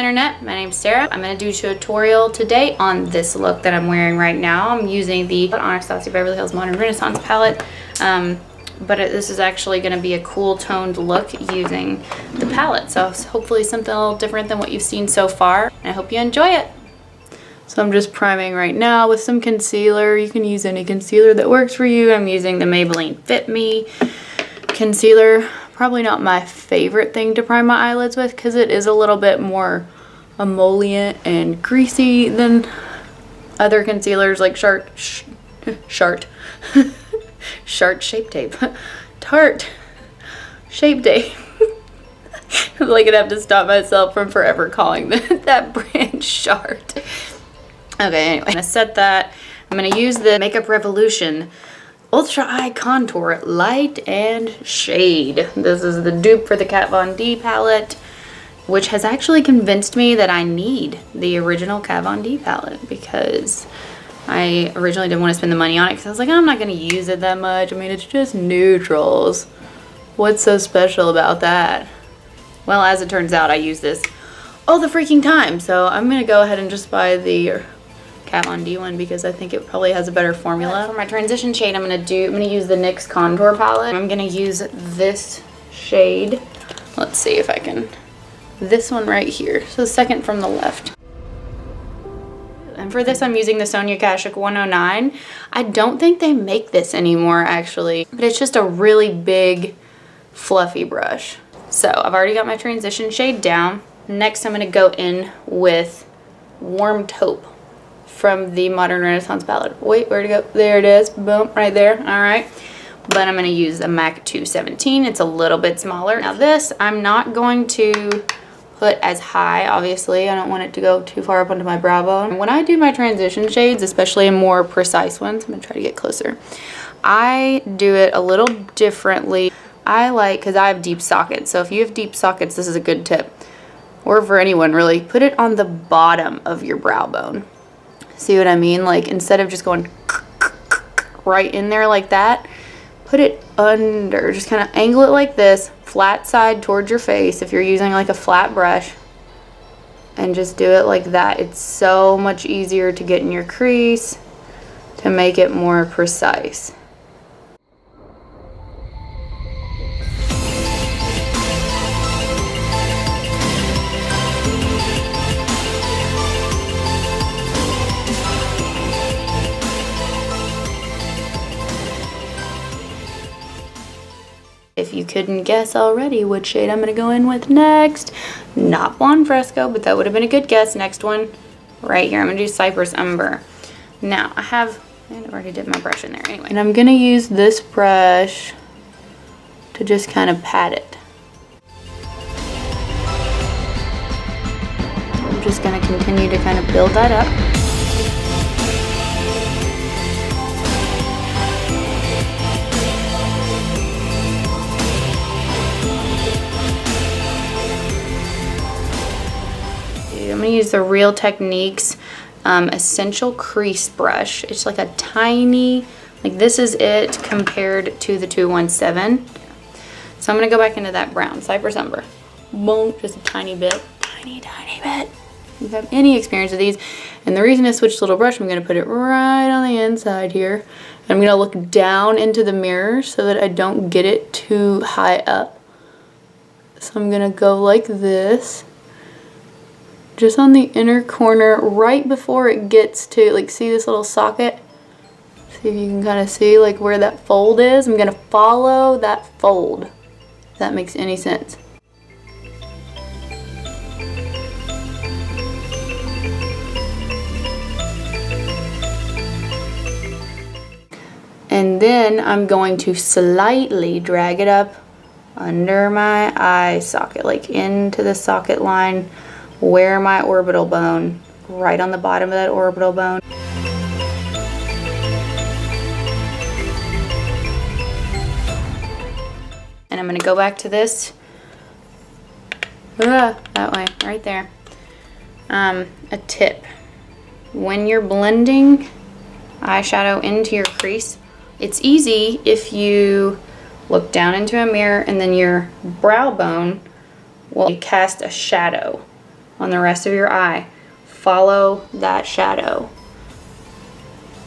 internet, my name's Sarah. I'm going to do a tutorial today on this look that I'm wearing right now. I'm using the Anastasia Beverly Hills Modern Renaissance palette, but this is actually going to be a cool toned look using the palette. So hopefully something a little different than what you've seen so far. I hope you enjoy it. So I'm just priming right now with some concealer. You can use any concealer that works for you. I'm using the Maybelline Fit Me Concealer. Probably not my favorite thing to prime my eyelids with because it is a little bit more emollient and greasy than other concealers like Tarte Shape Tape. Tarte Shape Tape. I'm like gonna have to stop myself from forever calling that brand Tarte. Okay, anyway, I'm gonna set that. I'm gonna use the Makeup Revolution Ultra Eye Contour Light and Shade. This is the dupe for the Kat Von D palette, which has actually convinced me that I need the original Kat Von D palette because I originally didn't want to spend the money on it because I was like, I'm not going to use it that much. I mean, it's just neutrals. What's so special about that? Well, as it turns out, I use this all the freaking time. So I'm going to go ahead and just buy the Kat Von D one because I think it probably has a better formula. For my transition shade, I'm gonna use the NYX Contour Palette. I'm gonna use this shade. Let's see if I can. This one right here. So the second from the left. And for this, I'm using the Sonia Kashuk 109. I don't think they make this anymore, actually, but it's just a really big, fluffy brush. So I've already got my transition shade down. Next, I'm gonna go in with Warm Taupe from the Modern Renaissance palette. Wait, where'd it go? There it is. Boom, right there. All right. But I'm going to use the MAC 217. It's a little bit smaller. Now this, I'm not going to put as high, obviously. I don't want it to go too far up onto my brow bone. When I do my transition shades, especially in more precise ones, I'm going to try to get closer. I do it a little differently. I like, because I have deep sockets. So if you have deep sockets, this is a good tip. Or for anyone really, put it on the bottom of your brow bone. See what I mean? Like instead of just going right in there like that, put it under. Just kind of angle it like this, flat side towards your face if you're using like a flat brush, and just do it like that. It's so much easier to get in your crease, to make it more precise. If you couldn't guess already which shade I'm going to go in with next, not Blonde Fresco, but that would have been a good guess. Next one, right here, I'm going to do Cypress Umber. Now, I already did my brush in there anyway. And I'm going to use this brush to just kind of pat it. I'm just going to continue to kind of build that up. I'm going to use the Real Techniques Essential Crease Brush. It's like a tiny, like this is it compared to the 217. So I'm going to go back into that brown, Cypress Umber. Boom, just a tiny bit. Tiny bit. If you have any experience with these. And the reason I switched little brush, I'm going to put it right on the inside here. And I'm going to look down into the mirror so that I don't get it too high up. So I'm going to go like this. Just on the inner corner, right before it gets to, like, see this little socket? See if you can kind of see, like, where that fold is. I'm going to follow that fold, if that makes any sense. And then I'm going to slightly drag it up under my eye socket, like into the socket line where my orbital bone, right on the bottom of that orbital bone. And I'm going to go back to this, that way, right there. A tip, when you're blending eyeshadow into your crease, it's easy if you look down into a mirror and then your brow bone will cast a shadow on the rest of your eye. Follow that shadow,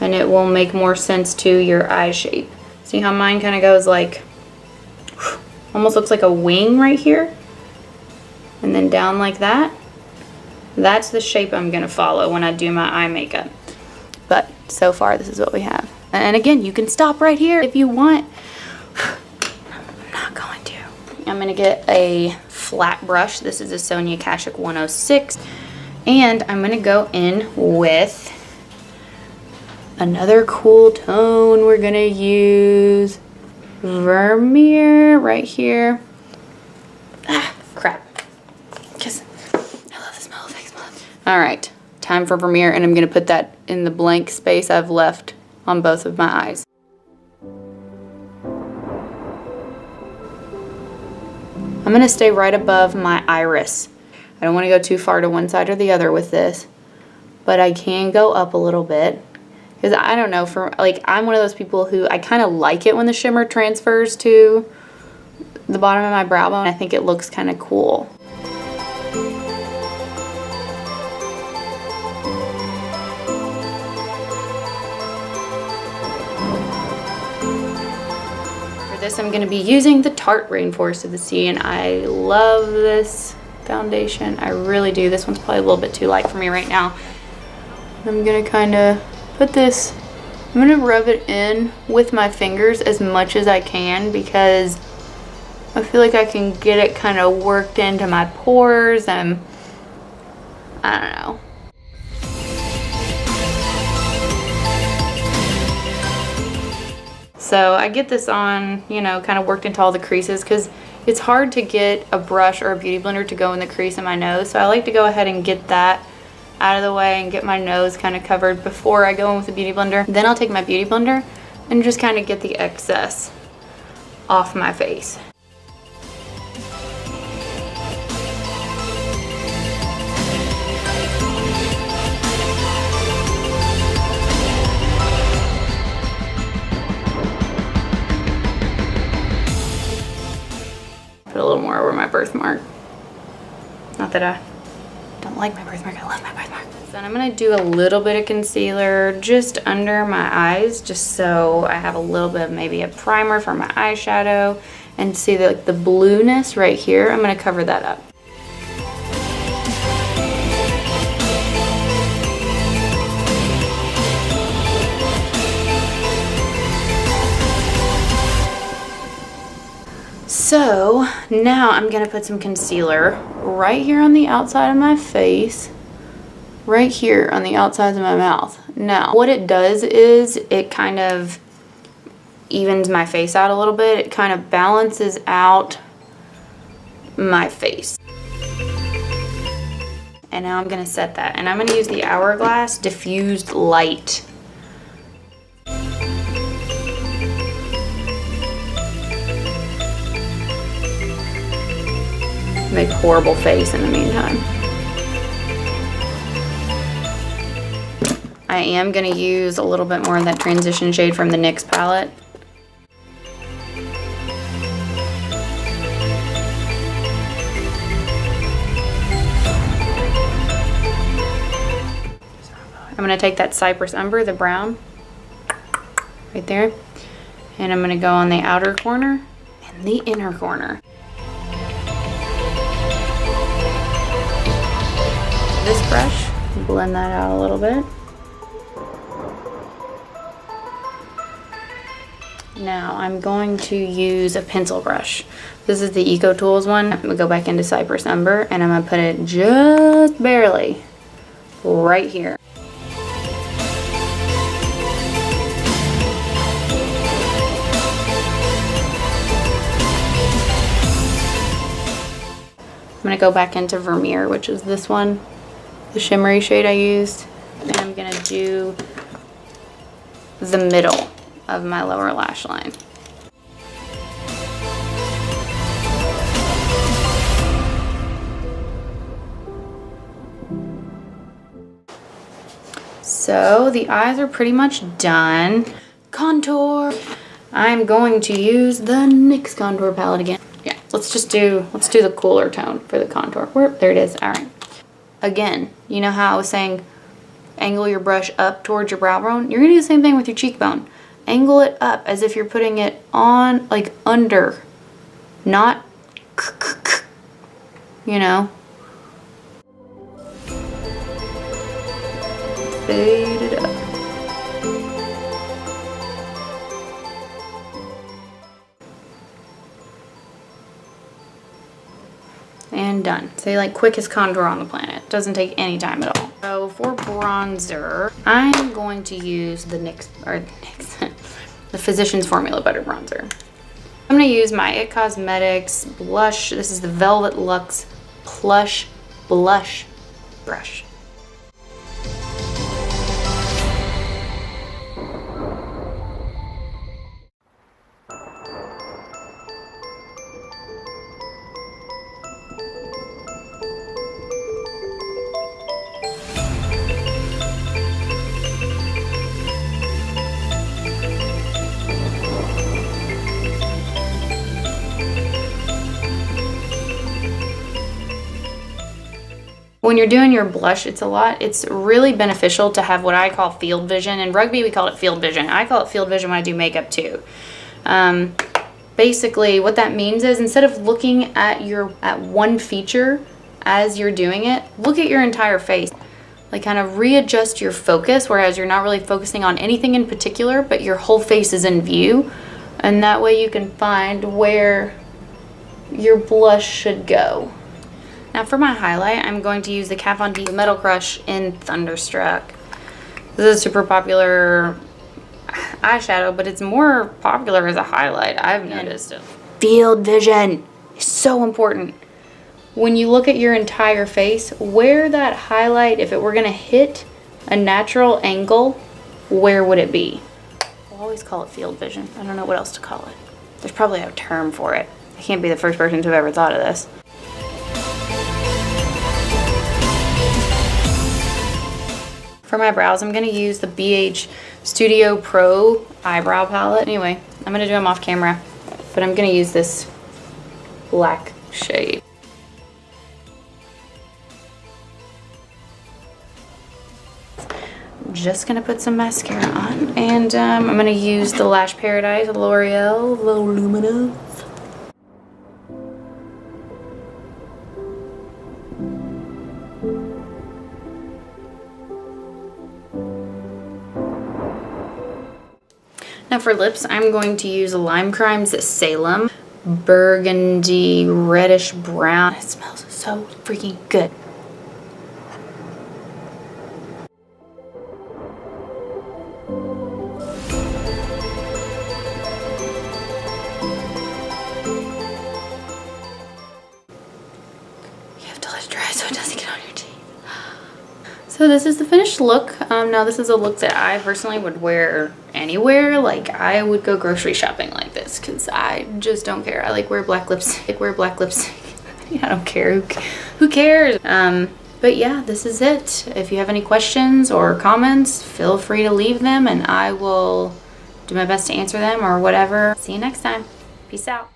and it will make more sense to your eye shape. See how mine kind of goes like, almost looks like a wing right here, and then down like that. That's the shape I'm gonna follow when I do my eye makeup. But so far, this is what we have. And again, you can stop right here if you want. I'm not going to. I'm gonna get a flat brush. This is a Sonia Kashuk 106. And I'm gonna go in with another cool tone. We're gonna use Vermeer right here. Ah, crap. Because I love the smell of face mask. All right, time for Vermeer, and I'm gonna put that in the blank space I've left on both of my eyes. I'm gonna stay right above my iris. I don't wanna go too far to one side or the other with this, but I can go up a little bit. Because I don't know, I'm one of those people who I kind of like it when the shimmer transfers to the bottom of my brow bone. I think it looks kind of cool. For this, I'm going to be using the Tarte Rainforest of the Sea, and I love this foundation. I really do. This one's probably a little bit too light for me right now. I'm going to kind of put this, I'm going to rub it in with my fingers as much as I can, because I feel like I can get it kind of worked into my pores, and I don't know. So I get this on, you know, kind of worked into all the creases, because it's hard to get a brush or a beauty blender to go in the crease of my nose. So I like to go ahead and get that out of the way and get my nose kind of covered before I go in with the beauty blender. Then I'll take my beauty blender and just kind of get the excess off my face. Put a little more over my birthmark. Not that I don't like my birthmark, I love my birthmark. Then I'm gonna do a little bit of concealer just under my eyes, just so I have a little bit of maybe a primer for my eyeshadow. And see the blueness right here, I'm gonna cover that up. So now I'm gonna put some concealer right here on the outside of my face, right here on the outsides of my mouth. Now, what it does is it kind of evens my face out a little bit. It kind of balances out my face. And now I'm gonna set that. And I'm gonna use the Hourglass Diffused Light. Make a horrible face in the meantime. I am going to use a little bit more of that transition shade from the NYX palette. I'm going to take that Cypress Umber, the brown, right there, and I'm going to go on the outer corner and the inner corner. This brush, blend that out a little bit. Now I'm going to use a pencil brush. This is the Eco Tools one. I'm gonna go back into Cypress Umber, and I'm gonna put it just barely right here. I'm gonna go back into Vermeer, which is this one, the shimmery shade I used, and I'm gonna do the middle of my lower lash line. So the eyes are pretty much done. Contour. I'm going to use the NYX Contour Palette again. Yeah, let's do the cooler tone for the contour. There it is. All right. again, you know how I was saying angle your brush up towards your brow bone? You're gonna do the same thing with your cheekbone. Angle it up as if you're putting it on, like under, not, you know. Fade it up. And done. So like quickest contour on the planet. Doesn't take any time at all. So for bronzer, I'm going to use the the Physicians Formula Butter Bronzer. I'm going to use my IT Cosmetics blush. This is the Velvet Luxe Plush Blush Brush. When you're doing your blush, it's really beneficial to have what I call field vision. In rugby, we call it field vision. I call it field vision when I do makeup too. Basically, what that means is instead of looking at one feature as you're doing it, look at your entire face. Like kind of readjust your focus, whereas you're not really focusing on anything in particular, but your whole face is in view. And that way you can find where your blush should go. Now for my highlight, I'm going to use the Kat Von D Metal Crush in Thunderstruck. This is a super popular eyeshadow, but it's more popular as a highlight, I've noticed. Field vision is so important. When you look at your entire face, where that highlight, if it were gonna hit a natural angle, where would it be? We'll always call it field vision. I don't know what else to call it. There's probably a term for it. I can't be the first person to have ever thought of this. For my brows, I'm going to use the BH Studio Pro eyebrow palette. Anyway, I'm going to do them off camera, but I'm going to use this black shade. I'm just going to put some mascara on, and I'm going to use the Lash Paradise L'Oreal Voluminous. Now for lips, I'm going to use Lime Crime's Salem burgundy reddish brown. It smells so freaking good. You have to let it dry so it doesn't get on your teeth. So this is the finished look. Now this is a look that I personally would wear anywhere. Like I would go grocery shopping like this because I just don't care. I like wear black lipstick. I don't care. Who cares? But yeah, this is it. If you have any questions or comments, feel free to leave them and I will do my best to answer them or whatever. See you next time. Peace out.